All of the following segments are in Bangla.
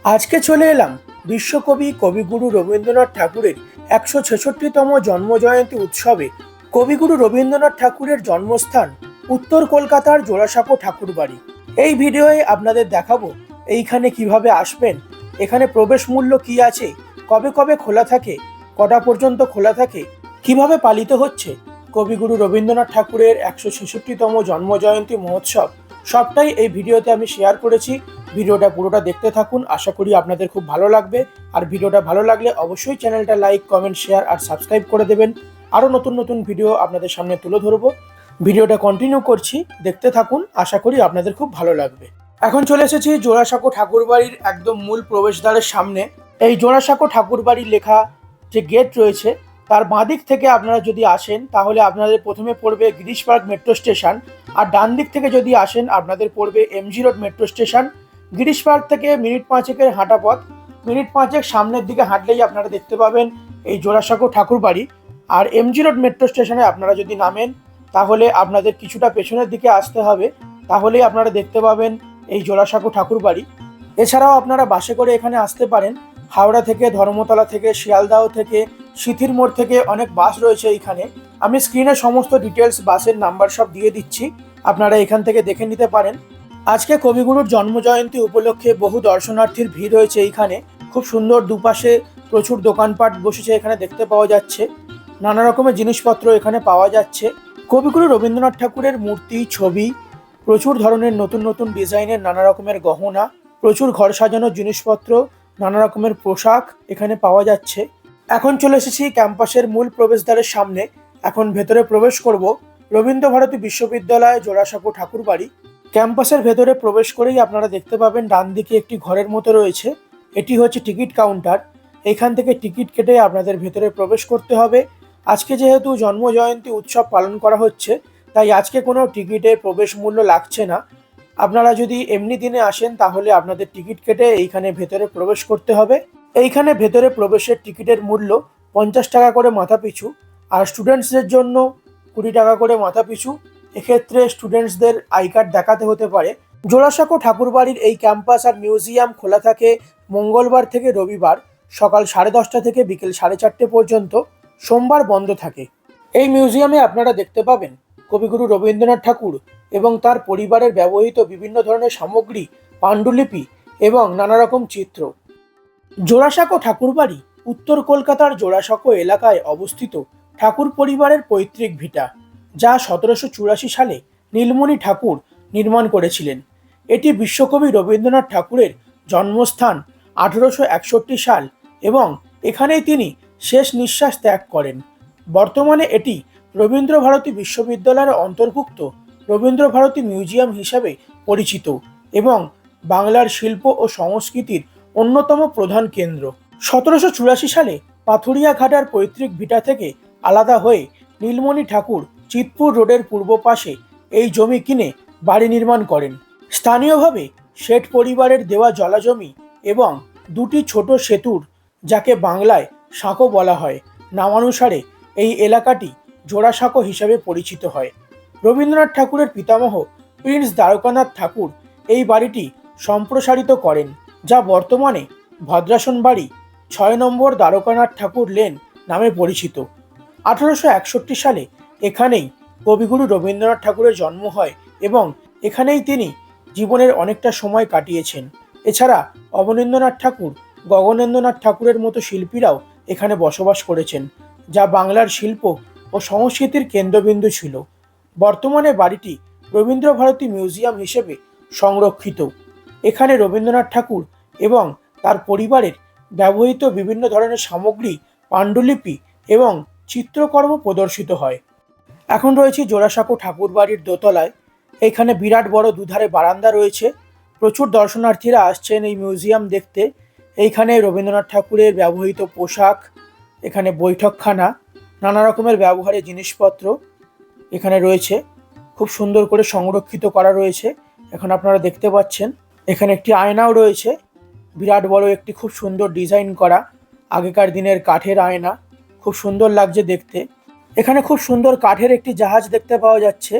আজকে চলে এলাম বিশ্বকবি কবিগুরু রবীন্দ্রনাথ ঠাকুরের ১৬৬তম জন্মজয়ন্তী উৎসবে। কবিগুরু রবীন্দ্রনাথ ঠাকুরের জন্মস্থান উত্তর কলকাতার জোড়াসাঁকো ঠাকুরবাড়ি। এই ভিডিওয়ে আপনাদের দেখাবো এইখানে কিভাবে আসবেন, এখানে প্রবেশ মূল্য কি আছে, কবে কবে খোলা থাকে, কটা পর্যন্ত খোলা থাকে, কিভাবে পালিত হচ্ছে কবিগুরু রবীন্দ্রনাথ ঠাকুরের ১৬৬তম জন্মজয়ন্তী মহোৎসব। সবটাই এই ভিডিওতে আমি শেয়ার করেছি। ভিডিওটা পুরোটা দেখতে থাকুন, আশা করি আপনাদের খুব ভালো লাগবে। আর ভিডিওটা ভালো লাগলে অবশ্যই চ্যানেলটা লাইক, কমেন্ট, শেয়ার আর সাবস্ক্রাইব করে দেবেন। আরও নতুন নতুন ভিডিও আপনাদের সামনে তুলে ধরবো। ভিডিওটা কন্টিনিউ করছি, দেখতে থাকুন, আশা করি আপনাদের খুব ভালো লাগবে। এখন চলে এসেছি জোড়াসাঁকো ঠাকুরবাড়ির একদম মূল প্রবেশদ্বারের সামনে। এই জোড়াসাঁকো ঠাকুরবাড়ির লেখা যে গেট রয়েছে তার বাঁ দিক থেকে আপনারা যদি আসেন তাহলে আপনাদের প্রথমে পড়বে গিরিশ পার্ক মেট্রো স্টেশন, আর ডান দিক থেকে যদি আসেন আপনাদের পড়বে MG road metro station. Girish park থেকে মিনিট পাঁচেকের হাঁটা পথ, মিনিট পাঁচেক সামনের দিকে হাঁটলেই আপনারা দেখতে পাবেন এই জোড়াসাঁকো ঠাকুরবাড়ি। আর এমজি রোড মেট্রো স্টেশনে আপনারা যদি নামেন তাহলে আপনাদের কিছুটা পেছনের দিকে আসতে হবে, তাহলেই আপনারা দেখতে পাবেন এই জোড়াসাঁকো ঠাকুরবাড়ি। এছাড়াও আপনারা বাসে করে এখানে আসতে পারেন। হাওড়া থেকে, ধর্মতলা থেকে, শিয়ালদাহ থেকে, সিথির মোড় থেকে অনেক বাস রয়েছে এইখানে। আমি স্ক্রিনে সমস্ত ডিটেলস, বাসের নাম্বার সব দিয়ে দিচ্ছি, আপনারা এখান থেকে দেখে নিতে পারেন। আজকে কবিগুরুর জন্মজয়ন্তী উপলক্ষে বহু দর্শনার্থীর ভিড় হয়েছে এইখানে। খুব সুন্দর, দুপাশে প্রচুর দোকানপাট বসেছে এখানে দেখতে পাওয়া যাচ্ছে। নানা রকমের জিনিসপত্র এখানে পাওয়া যাচ্ছে। কবিগুরু রবীন্দ্রনাথ ঠাকুরের মূর্তি, ছবি, প্রচুর ধরনের নতুন নতুন ডিজাইনের নানা রকমের গহনা, প্রচুর ঘর সাজানোর জিনিসপত্র, নানা রকমের পোশাক এখানে পাওয়া যাচ্ছে। এখন চলে এসেছি ক্যাম্পাসের মূল প্রবেশদ্বারের সামনে। এখন ভেতরে প্রবেশ করব রবীন্দ্রভারতী বিশ্ববিদ্যালয় জোড়াসাঁকো ঠাকুরবাড়ি। ক্যাম্পাসের ভেতরে প্রবেশ করেই আপনারা দেখতে পাবেন ডান দিকে একটি ঘরের মতো রয়েছে, এটি হচ্ছে টিকিট কাউন্টার। এখান থেকে টিকিট কেটে আপনাদের ভেতরে প্রবেশ করতে হবে। আজকে যেহেতু জন্মজয়ন্তী উৎসব পালন করা হচ্ছে তাই আজকে কোনো টিকিটের প্রবেশ মূল্য লাগছে না। আপনারা যদি এমনি দিনে আসেন তাহলে আপনাদের টিকিট কেটে এইখানে ভেতরে প্রবেশ করতে হবে। এইখানে ভেতরে প্রবেশের টিকিটের মূল্য 50 টাকা করে মাথা পিছু, আর স্টুডেন্টসদের জন্য 20 টাকা করে মাথা পিছু। এক্ষেত্রে স্টুডেন্টসদের আই কার্ড দেখাতে হতে পারে। জোড়াসাঁকো ঠাকুরবাড়ির এই ক্যাম্পাস আর মিউজিয়াম খোলা থাকে মঙ্গলবার থেকে রবিবার সকাল 10:30 থেকে বিকেল 4:30 পর্যন্ত, সোমবার বন্ধ থাকে। এই মিউজিয়ামে আপনারা দেখতে পাবেন কবিগুরু রবীন্দ্রনাথ ঠাকুর এবং তার পরিবারের ব্যবহৃত বিভিন্ন ধরনের সামগ্রী, পাণ্ডুলিপি এবং নানা রকম চিত্র। জোড়াসাঁকো ঠাকুরবাড়ি উত্তর কলকাতার জোড়াসাঁকো এলাকায় অবস্থিত ঠাকুর পরিবারের পৈতৃক ভিটা, যা 1784 সালে নীলমণি ঠাকুর নির্মাণ করেছিলেন। এটি বিশ্বকবি রবীন্দ্রনাথ ঠাকুরের জন্মস্থান 1861 সাল এবং এখানেই তিনি শেষ নিঃশ্বাস ত্যাগ করেন। বর্তমানে এটি রবীন্দ্রভারতী বিশ্ববিদ্যালয়ের অন্তর্ভুক্ত রবীন্দ্রভারতী মিউজিয়াম হিসাবে পরিচিত এবং বাংলার শিল্প ও সংস্কৃতির অন্যতম প্রধান কেন্দ্র। 1784 সালে পাথুরিয়া ঘাটার পৈতৃক ভিটা থেকে আলাদা হয়ে নীলমণি ঠাকুর চিতপুর রোডের পূর্ব পাশে এই জমি কিনে বাড়ি নির্মাণ করেন। স্থানীয়ভাবে শেঠ পরিবারের দেওয়া জলাজমি এবং দুটি ছোট সেতুর, যাকে বাংলায় সাঁকো বলা হয়, নামানুসারে এই এলাকাটি জোড়াসাঁকো হিসাবে পরিচিত হয়। রবীন্দ্রনাথ ঠাকুরের পিতামহ প্রিন্স দ্বারকানাথ ঠাকুর এই বাড়িটি সম্প্রসারিত করেন, যা বর্তমানে ভদ্রাসন বাড়ি 6 নম্বর দ্বারকানাথ ঠাকুর লেন নামে পরিচিত। 1861 সালে এখানেই কবিগুরু রবীন্দ্রনাথ ঠাকুরের জন্ম হয় এবং এখানেই তিনি জীবনের অনেকটা সময় কাটিয়েছেন। এছাড়া অবনীন্দ্রনাথ ঠাকুর, গগনেন্দ্রনাথ ঠাকুরের মতো শিল্পীরাও এখানে বসবাস করেছেন, যা বাংলার শিল্প ও সংস্কৃতির কেন্দ্রবিন্দু ছিল। বর্তমানে বাড়িটি রবীন্দ্রভারতী মিউজিয়াম হিসেবে সংরক্ষিত। এখানে রবীন্দ্রনাথ ঠাকুর এবং তার পরিবারের ব্যবহৃত বিভিন্ন ধরনের সামগ্রী, পাণ্ডুলিপি এবং চিত্রকর্ম প্রদর্শিত হয়। এখন রয়েছে জোড়াসাঁকো ঠাকুরবাড়ির দোতলায়। এখানে বিরাট বড় দুধারে বারান্দা রয়েছে। প্রচুর দর্শনার্থীরা আসছেন এই মিউজিয়াম দেখতে। এইখানে রবীন্দ্রনাথ ঠাকুরের ব্যবহৃত পোশাক, এখানে বৈঠকখানা, নানা রকমের ব্যবহারের জিনিসপত্র এখানে রয়েছে, খুব সুন্দর করে সংরক্ষিত করা রয়েছে। এখন আপনারা দেখতে পাচ্ছেন এখানে একটি আয়নাও রয়েছে, বিরাট বড় একটি খুব সুন্দর ডিজাইন করা আগেকার দিনের কাঠের আয়না, খুব সুন্দর লাগছে দেখতে। এখানে খুব সুন্দর কাঠের একটি জাহাজ দেখতে পাওয়া যাচ্ছে,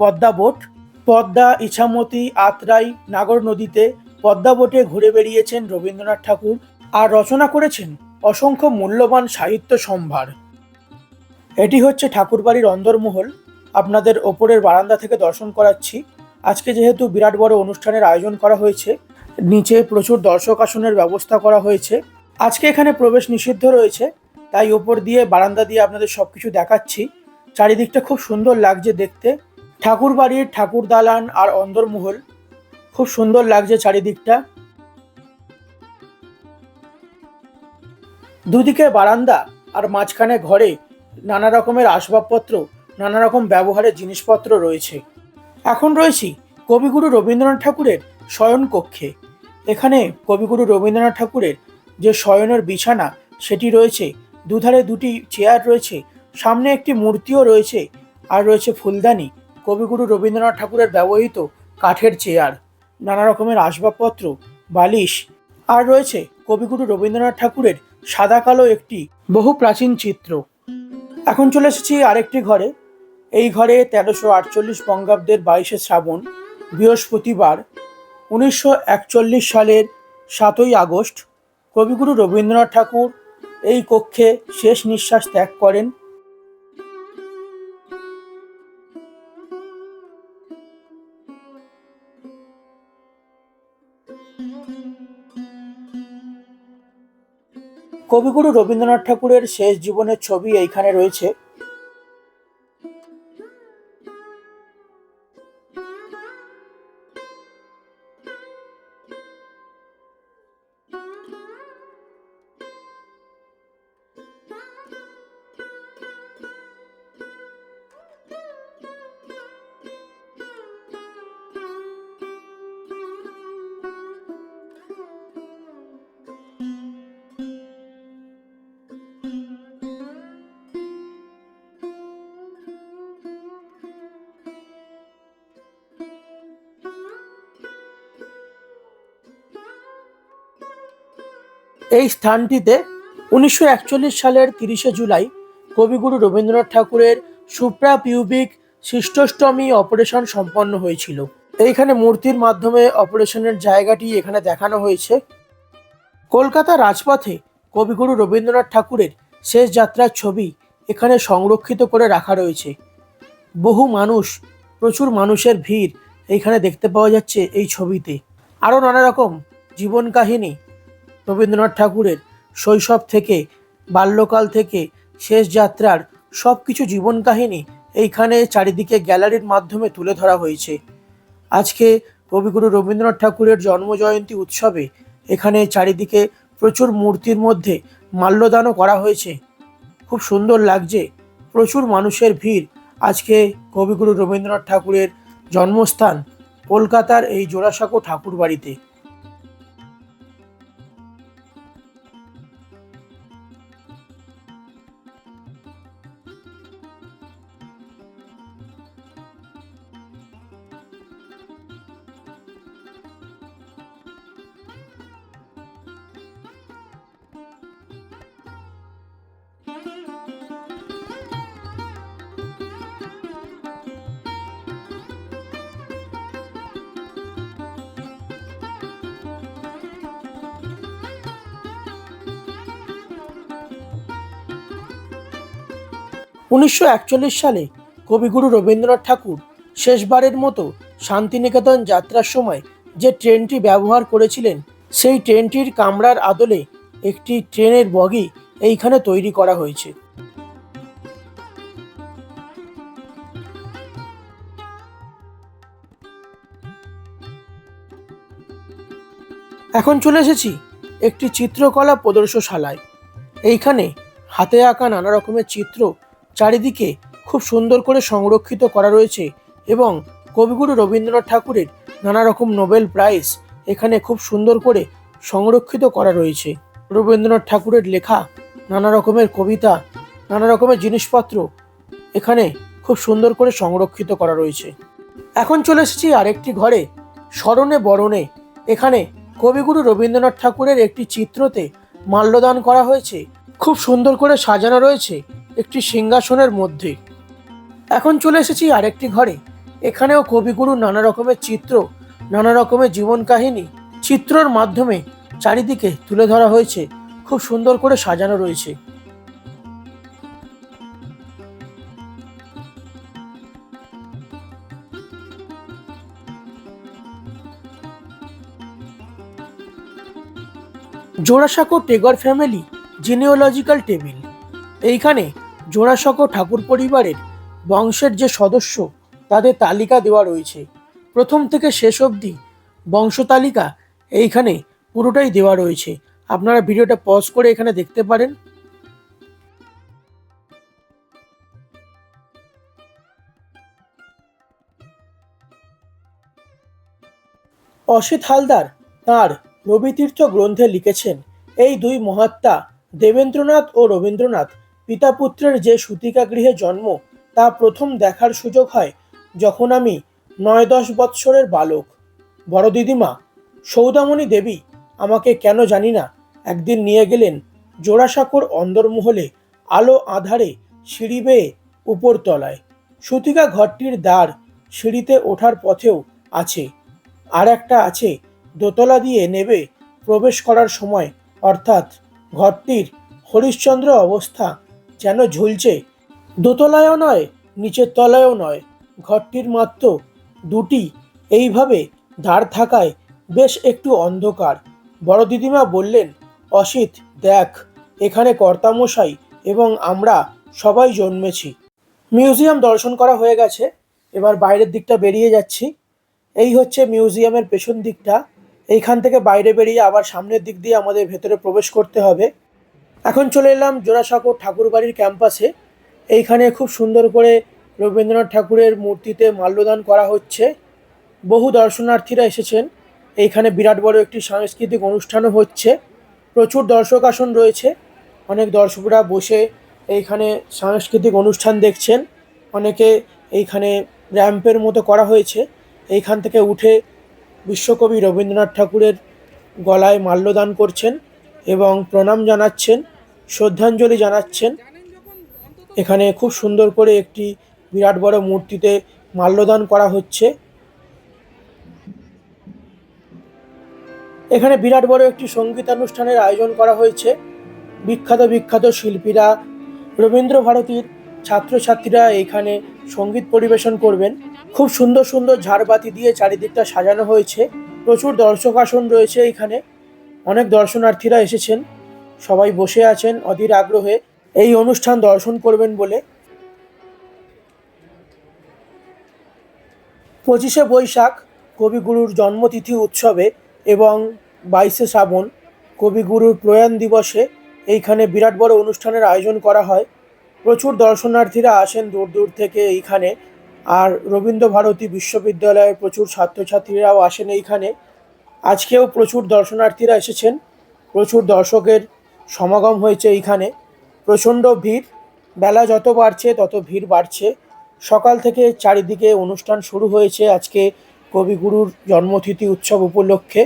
পদ্মা বোট। পদ্মা, ইছামতি, আত্রাই, নাগর নদীতে পদ্মাবটে ঘুরে বেরিয়েছেন রবীন্দ্রনাথ ঠাকুর আর রচনা করেছেন অসংখ্য মূল্যবান সাহিত্য সম্ভার। এটি হচ্ছে ঠাকুরবাড়ির অন্দরমহল। আপনাদের ওপরের বারান্দা থেকে দর্শন করাচ্ছি। আজকে যেহেতু বিরাট বড় অনুষ্ঠানের আয়োজন করা হয়েছে, নিচে প্রচুর দর্শক আসনের ব্যবস্থা করা হয়েছে। আজকে এখানে প্রবেশ নিষিদ্ধ রয়েছে, তাই ওপর দিয়ে বারান্দা দিয়ে আপনাদের সবকিছু দেখাচ্ছি। চারিদিকটা খুব সুন্দর লাগছে দেখতে। ঠাকুরবাড়ির ঠাকুর দালান আর অন্দরমহল খুব সুন্দর লাগছে চারিদিকটা। দুদিকে বারান্দা আর মাঝখানে ঘরে নানা রকমের আসবাবপত্র, নানা রকম ব্যবহারের জিনিসপত্র রয়েছে। এখন রয়েছি কবিগুরু রবীন্দ্রনাথ ঠাকুরের শয়ন কক্ষে। এখানে কবিগুরু রবীন্দ্রনাথ ঠাকুরের যে শয়নের বিছানা সেটি রয়েছে, দুধারে দুটি চেয়ার রয়েছে, সামনে একটি মূর্তিও রয়েছে, আর রয়েছে ফুলদানি, কবিগুরু রবীন্দ্রনাথ ঠাকুরের ব্যবহৃত কাঠের চেয়ার, নানা রকমের আসবাবপত্র, বালিশ, আর রয়েছে কবিগুরু রবীন্দ্রনাথ ঠাকুরের সাদা কালো একটি বহু প্রাচীন চিত্র। এখন চলে এসেছি আরেকটি ঘরে। এই ঘরে 1348 বঙ্গাব্দের 22শে শ্রাবণ বৃহস্পতিবার 1941 সালের 7ই আগস্ট কবিগুরু রবীন্দ্রনাথ ঠাকুর এই কক্ষে শেষ নিঃশ্বাস ত্যাগ করেন। কবিগুরু রবীন্দ্রনাথ ঠাকুরের শেষ জীবনের ছবি এইখানে রয়েছে। এই স্থানটিতে 1941 সালের 30শে জুলাই কবিগুরু রবীন্দ্রনাথ ঠাকুরের সুপ্রাপিউবিক সিস্টোস্টমি অপারেশন সম্পন্ন হয়েছিল। এইখানে মূর্তির মাধ্যমে অপারেশনের জায়গাটি এখানে দেখানো হয়েছে। কলকাতা রাজপথে কবিগুরু রবীন্দ্রনাথ ঠাকুরের শেষ যাত্রার ছবি এখানে সংরক্ষিত করে রাখা রয়েছে। বহু মানুষ, প্রচুর মানুষের ভিড় এইখানে দেখতে পাওয়া যাচ্ছে এই ছবিতে। আরও নানা রকম জীবন কাহিনী রবীন্দ্রনাথ ঠাকুরের শৈশব থেকে, বাল্যকাল থেকে শেষ যাত্রার সব কিছু জীবন কাহিনী এইখানে চারিদিকে গ্যালারির মাধ্যমে তুলে ধরা হয়েছে। আজকে কবিগুরু রবীন্দ্রনাথ ঠাকুরের জন্মজয়ন্তী উৎসবে এখানে চারিদিকে প্রচুর মূর্তির মধ্যে মাল্যদানও করা হয়েছে। খুব সুন্দর লাগছে, প্রচুর মানুষের ভিড় আজকে কবিগুরু রবীন্দ্রনাথ ঠাকুরের জন্মস্থান কলকাতার এই জোড়াসাঁকো ঠাকুর বাড়িতে। উনিশশো 1941 সালে কবিগুরু রবীন্দ্রনাথ ঠাকুর শেষবারের মতো শান্তিনিকেতন যাত্রার সময় যে ট্রেনটি ব্যবহার করেছিলেন, সেই ট্রেনটির কামরার আদলে একটি ট্রেনের বগি এইখানে তৈরি করা হয়েছে। এখন চলে এসেছি একটি চিত্রকলা প্রদর্শনশালায়। এইখানে হাতে আঁকা নানা রকমের চিত্র চারিদিকে খুব সুন্দর করে সংরক্ষিত করা রয়েছে এবং কবিগুরু রবীন্দ্রনাথ ঠাকুরের নানা রকম নোবেল প্রাইজ এখানে খুব সুন্দর করে সংরক্ষিত করা রয়েছে। রবীন্দ্রনাথ ঠাকুরের লেখা নানা রকমের কবিতা, নানা রকমের জিনিসপত্র এখানে খুব সুন্দর করে সংরক্ষিত করা রয়েছে। এখন চলে এসেছি আরেকটি ঘরে, স্মরণে বরণে। এখানে কবিগুরু রবীন্দ্রনাথ ঠাকুরের একটি চিত্রতে মাল্যদান করা হয়েছে, খুব সুন্দর করে সাজানো রয়েছে একটি সিংহাসনের মধ্যে। এখন চলে এসেছি আরেকটি ঘরে, এখানেও কবিগুরুর নানা রকমের চিত্র, নানা রকমের জীবন কাহিনী চিত্রর মাধ্যমে চারিদিকে তুলে ধরা হয়েছে, খুব সুন্দর করে সাজানো রয়েছে। Jorasanko Tagore family genealogical table. এইখানে জোড়াসাঁকো ঠাকুর পরিবারের বংশের যে সদস্য তাদের তালিকা দেওয়া রয়েছে, প্রথম থেকে শেষ অবধি বংশ তালিকা এইখানে পুরোটাই দেওয়া রয়েছে। আপনারা ভিডিওটা পজ করে এখানে দেখতে পারেন। অসিত হালদার তাঁর রবিতীর্থ গ্রন্থে লিখেছেন, এই দুই মহাত্মা দেবেন্দ্রনাথ ও রবীন্দ্রনাথ পিতা পুত্রের যে সূতিকা গৃহে জন্ম তা প্রথম দেখার সুযোগ হয় যখন আমি 9-10 বৎসরের বালক। বড় দিদিমা সৌদামণি দেবী আমাকে কেন জানি না একদিন নিয়ে গেলেন জোড়াসাঁকোর অন্দরমহলে, আলো আধারে সিঁড়ি বেয়ে উপরতলায়। সূতিকা ঘরটির দ্বার সিঁড়িতে ওঠার পথেও আছে, আর একটা আছে দোতলা দিয়ে নেবে প্রবেশ করার সময়, অর্থাৎ ঘরটির হরিশ্চন্দ্র অবস্থা যেন ঝুলছে। দোতলায়ও নয়, নিচের তলায়ও নয়, ঘরটির মাত্র দুটি এইভাবে দ্বার থাকায় বেশ একটু অন্ধকার। বড় দিদিমা বললেন, অসিত দেখ, এখানে কর্তামশাই এবং আমরা সবাই জন্মেছি। মিউজিয়াম দর্শন করা হয়ে গেছে, এবার বাইরের দিকটা বেরিয়ে যাচ্ছি। এই হচ্ছে মিউজিয়ামের পেছন দিকটা। এইখান থেকে বাইরে বেরিয়ে আবার সামনের দিক দিয়ে আমাদের ভেতরে প্রবেশ করতে হবে। এখন চলে এলাম জোড়াসাঁকো ঠাকুরবাড়ির ক্যাম্পাসে। এইখানে খুব সুন্দর করে রবীন্দ্রনাথ ঠাকুরের মূর্তিতে মাল্যদান করা হচ্ছে। বহু দর্শনার্থীরা এসেছেন। এইখানে বিরাট বড় একটি সাংস্কৃতিক অনুষ্ঠানও হচ্ছে, প্রচুর দর্শক আসন রয়েছে। অনেক দর্শকরা বসে এইখানে সাংস্কৃতিক অনুষ্ঠান দেখছেন। অনেকে এইখানে র্যাম্পের মতো করা হয়েছে, এইখান থেকে উঠে বিশ্বকবি রবীন্দ্রনাথ ঠাকুরের গলায় মাল্যদান করছেন এবং প্রণাম জানাচ্ছেন, শ্রদ্ধাঞ্জলি জানাচ্ছেন। এখানে খুব সুন্দর করে একটি বিরাট বড় মূর্তিতে মাল্যদান করা হচ্ছে। এখানে বিরাট বড় একটি সঙ্গীতানুষ্ঠানের আয়োজন করা হয়েছে। বিখ্যাত বিখ্যাত শিল্পীরা, রবীন্দ্র ভারতীর ছাত্রছাত্রীরা এখানে সঙ্গীত পরিবেশন করবেন। খুব সুন্দর সুন্দর ঝাড়বাতি দিয়ে চারিদিকটা সাজানো হয়েছে, প্রচুর দর্শক আসন রয়েছে। এখানে অনেক দর্শনার্থীরা এসেছেন, সবাই বসে আছেন অধীর আগ্রহে এই অনুষ্ঠান দর্শন করবেন বলে। 25শে বৈশাখ কবিগুরুর জন্মতিথি উৎসবে এবং 22শে শ্রাবণ কবিগুরুর প্রয়াণ দিবসে এইখানে বিরাট বড় অনুষ্ঠানের আয়োজন করা হয়। প্রচুর দর্শনার্থীরা আসেন দূর দূর থেকে এইখানে। আর রবীন্দ্রভারতী বিশ্ববিদ্যালয়ের প্রচুর ছাত্রছাত্রীরাও আসেন এইখানে। আজকেও প্রচুর দর্শনার্থীরা এসেছেন, প্রচুর দর্শকের সমাগম হয়েছে এইখানে। প্রচণ্ড ভিড়, বেলা যত বাড়ছে তত ভিড় বাড়ছে। সকাল থেকে চারিদিকে অনুষ্ঠান শুরু হয়েছে আজকে কবিগুরুর জন্মতিথি উৎসব উপলক্ষে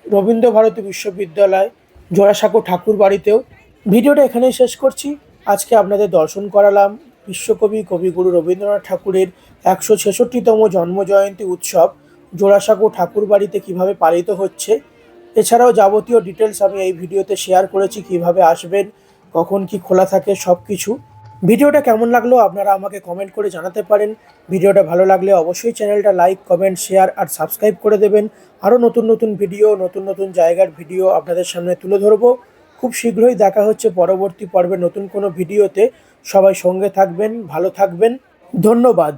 রবীন্দ্রভারতী বিশ্ববিদ্যালয় জোড়াসাঁকো ঠাকুর বাড়িতেও। ভিডিওটা এখানেই শেষ করছি। আজকে আপনাদের দর্শন করালাম বিশ্বকবি কবিগুরু রবীন্দ্রনাথ ঠাকুরের 166তম জন্মজয়ন্তী উৎসব জোড়াসাঁকো ঠাকুর বাড়িতে কীভাবে পালিত হচ্ছে। এছাড়াও যাবতীয় ডিটেলস আমি এই ভিডিওতে শেয়ার করেছি, কিভাবে আসবেন, কখন কি খোলা থাকে সব কিছু। ভিডিওটা কেমন লাগলো আপনারা আমাকে কমেন্ট করে জানাতে পারেন। ভিডিওটা ভালো লাগলে অবশ্যই চ্যানেলটা লাইক, কমেন্ট, শেয়ার আর সাবস্ক্রাইব করে দেবেন। আরও নতুন নতুন ভিডিও, নতুন নতুন জায়গার ভিডিও আপনাদের সামনে তুলে ধরবো। খুব শীঘ্রই দেখা হচ্ছে পরবর্তী পর্বে নতুন কোনো ভিডিওতে। সবাই সঙ্গে থাকবেন, ভালো থাকবেন, ধন্যবাদ।